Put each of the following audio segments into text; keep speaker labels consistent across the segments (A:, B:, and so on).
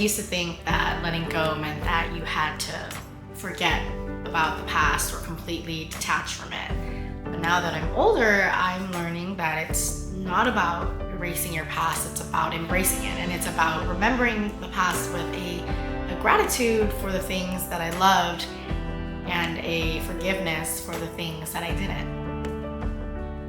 A: used to think that letting go meant that you had to forget about the past or completely detach from it. But now that I'm older, I'm learning that it's not about erasing your past, it's about embracing it. And it's about remembering the past with a gratitude for the things that I loved and a forgiveness for the things that I didn't.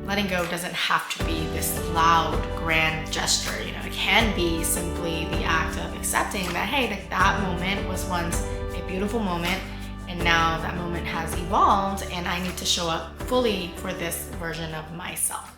A: Letting go doesn't have to be this loud, grand gesture. It can be simply the act of accepting that, hey, that moment was once a beautiful moment, and now that moment has evolved, and I need to show up fully for this version of myself.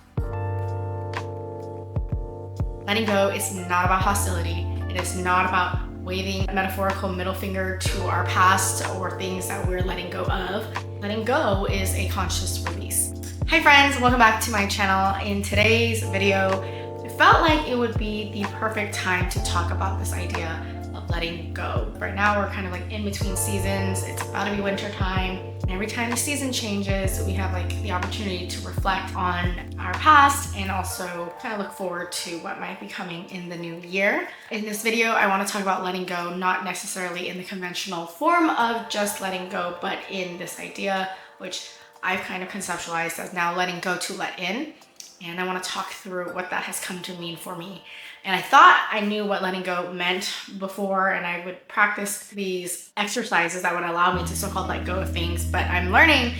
A: Letting go is not about hostility. It is not about waving a metaphorical middle finger to our past or things that we're letting go of. Letting go is a conscious release. Hi friends, welcome back to my channel. In today's video, it felt like it would be the perfect time to talk about this idea of letting go. Right now we're kind of like in between seasons. It's about to be winter time. And every time the season changes, we have like the opportunity to reflect on our past and also kind of look forward to what might be coming in the new year. In this video, I want to talk about letting go, not necessarily in the conventional form of just letting go, but in this idea, which I've kind of conceptualized as now letting go to let in. And I want to talk through what that has come to mean for me. And I thought I knew what letting go meant before, and I would practice these exercises that would allow me to so-called let go of things. But I'm learning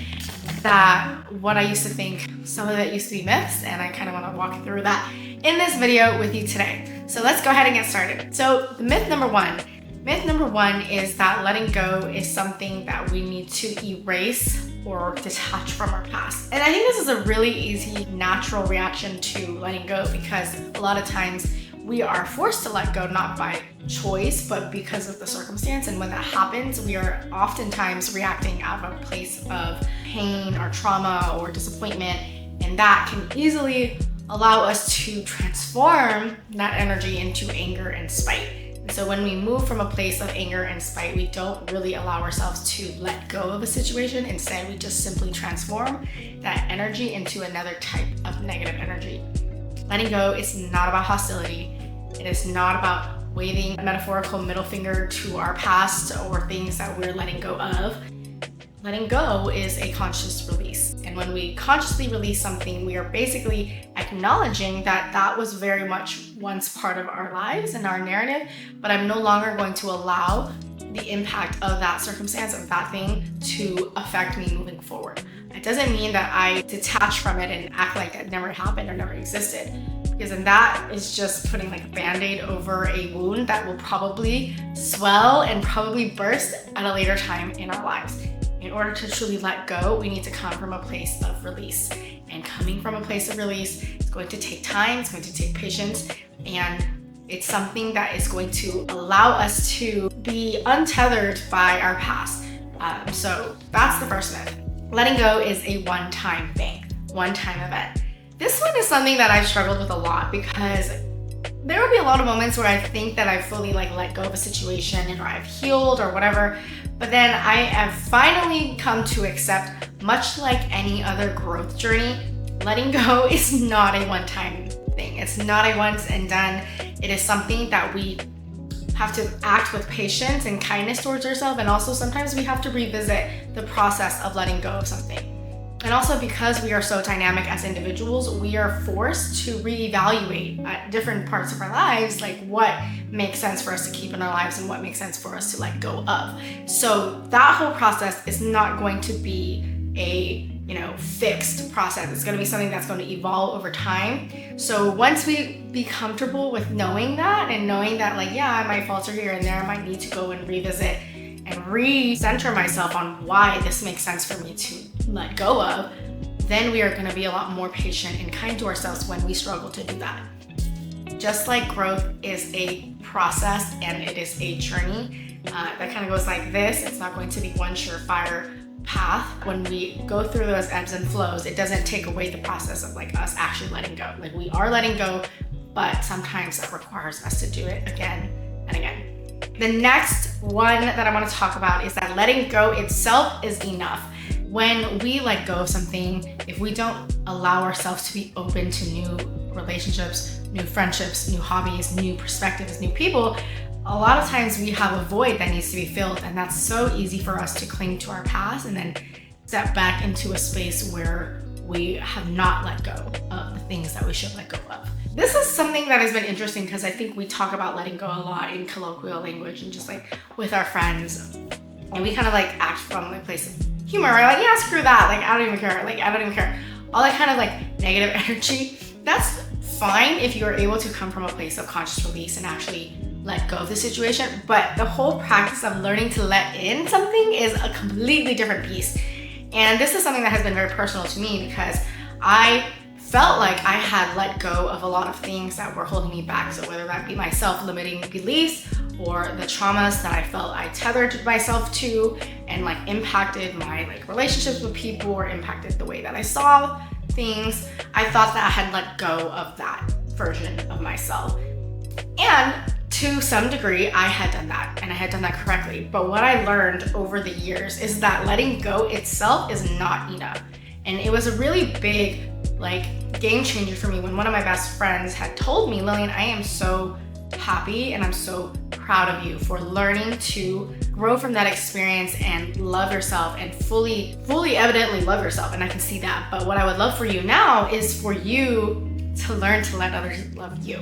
A: that what I used to think, some of it used to be myths, and I kind of want to walk through that in this video with you today. So let's go ahead and get started. So the myth number one is that letting go is something that we need to erase or detach from our past. And I think this is a really easy, natural reaction to letting go, because a lot of times we are forced to let go, not by choice, but because of the circumstance. And when that happens, we are oftentimes reacting out of a place of pain or trauma or disappointment. And that can easily allow us to transform that energy into anger and spite. So when we move from a place of anger and spite, we don't really allow ourselves to let go of a situation. Instead, we just simply transform that energy into another type of negative energy. Letting go is not about hostility. It is not about waving a metaphorical middle finger to our past or things that we're letting go of. Letting go is a conscious release. And when we consciously release something, we are basically acknowledging that that was very much once part of our lives and our narrative, but I'm no longer going to allow the impact of that circumstance, of that thing, to affect me moving forward. It doesn't mean that I detach from it and act like it never happened or never existed, because then that is just putting like a band-aid over a wound that will probably swell and probably burst at a later time in our lives. In order to truly let go, we need to come from a place of release. And coming from a place of release is going to take time, it's going to take patience, and it's something that is going to allow us to be untethered by our past. So that's the first myth. Letting go is a one-time thing, one-time event. This one is something that I've struggled with a lot, because there will be a lot of moments where I think that I've fully let go of a situation, or I've healed or whatever, but then I have finally come to accept, much like any other growth journey, letting go is not a one-time thing. It's not a once and done. It is something that we have to act with patience and kindness towards ourselves, and also sometimes we have to revisit the process of letting go of something. And also, because we are so dynamic as individuals, we are forced to reevaluate at different parts of our lives, like what makes sense for us to keep in our lives and what makes sense for us to let go of. So that whole process is not going to be a fixed process. It's going to be something that's going to evolve over time. So once we be comfortable with knowing that, and knowing that I might falter here and there, I might need to go and revisit and re-center myself on why this makes sense for me to let go of, then we are going to be a lot more patient and kind to ourselves when we struggle to do that. Just like growth is a process and it is a journey that kind of goes like this, it's not going to be one surefire path. When we go through those ebbs and flows, it doesn't take away the process of us actually letting go. We are letting go, but sometimes that requires us to do it again and again. The next one that I want to talk about is that letting go itself is enough. When we let go of something, if we don't allow ourselves to be open to new relationships, new friendships, new hobbies, new perspectives, new people, a lot of times we have a void that needs to be filled, and that's so easy for us to cling to our past and then step back into a space where we have not let go of the things that we should let go of. This is something that has been interesting because I think we talk about letting go a lot in colloquial language and just like with our friends. And we kind of like act from a place of humor, right? Like, yeah, screw that. Like, I don't even care. Like, I don't even care. All that kind of like negative energy, that's fine if you're able to come from a place of conscious release and actually let go of the situation. But the whole practice of learning to let in something is a completely different piece. And this is something that has been very personal to me because I felt like I had let go of a lot of things that were holding me back. So whether that be my self-limiting beliefs or the traumas that I felt I tethered myself to and like impacted my like relationships with people or impacted the way that I saw things, I thought that I had let go of that version of myself. And to some degree, I had done that and I had done that correctly. But what I learned over the years is that letting go itself is not enough. And it was a really big like game changer for me when one of my best friends had told me, Lilian, I am so happy and I'm so proud of you for learning to grow from that experience and love yourself and fully evidently love yourself. And I can see that. But what I would love for you now is for you to learn to let others love you.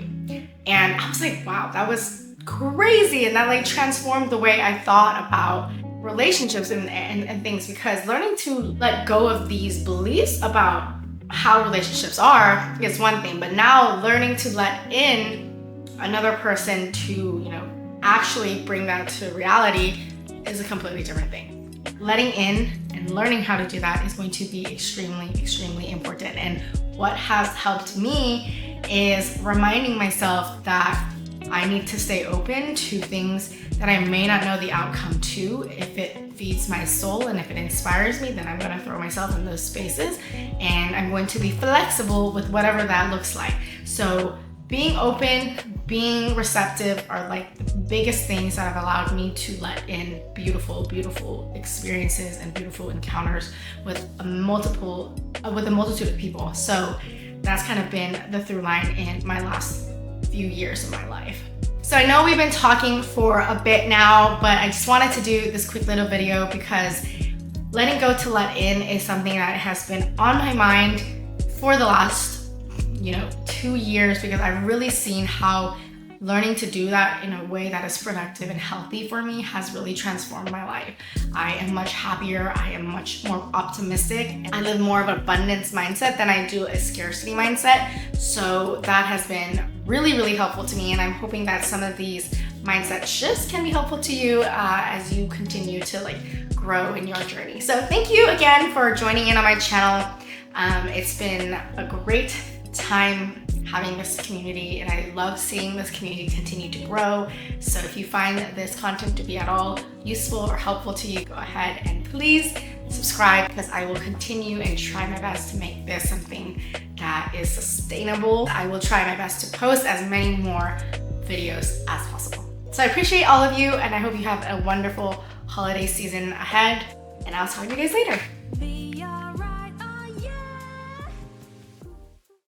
A: And I was like, wow, that was crazy. And that like transformed the way I thought about relationships and things, because learning to let go of these beliefs about how relationships are is one thing, but now learning to let in another person to, you know, actually bring that to reality is a completely different thing. Letting in and learning how to do that is going to be extremely, extremely important. And what has helped me is reminding myself that I need to stay open to things that I may not know the outcome to. If it feeds my soul and if it inspires me, then I'm going to throw myself in those spaces and I'm going to be flexible with whatever that looks like. So being open, being receptive are like the biggest things that have allowed me to let in beautiful, beautiful experiences and beautiful encounters with a multitude of people. So that's kind of been the through line in my last few years of my life. So I know we've been talking for a bit now, but I just wanted to do this quick little video because letting go to let in is something that has been on my mind for the last 2 years, because I've really seen how learning to do that in a way that is productive and healthy for me has really transformed my life. I am much happier. I am much more optimistic. I live more of an abundance mindset than I do a scarcity mindset. So that has been really, really helpful to me. And I'm hoping that some of these mindset shifts can be helpful to you as you continue to grow in your journey. So thank you again for joining in on my channel. It's been a great time having this community, and I love seeing this community continue to grow. So if you find this content to be at all useful or helpful to you, go ahead and please subscribe, because I will continue and try my best to make this something that is sustainable. I will try my best to post as many more videos as possible. So I appreciate all of you, and I hope you have a wonderful holiday season ahead, and I'll talk to you guys later.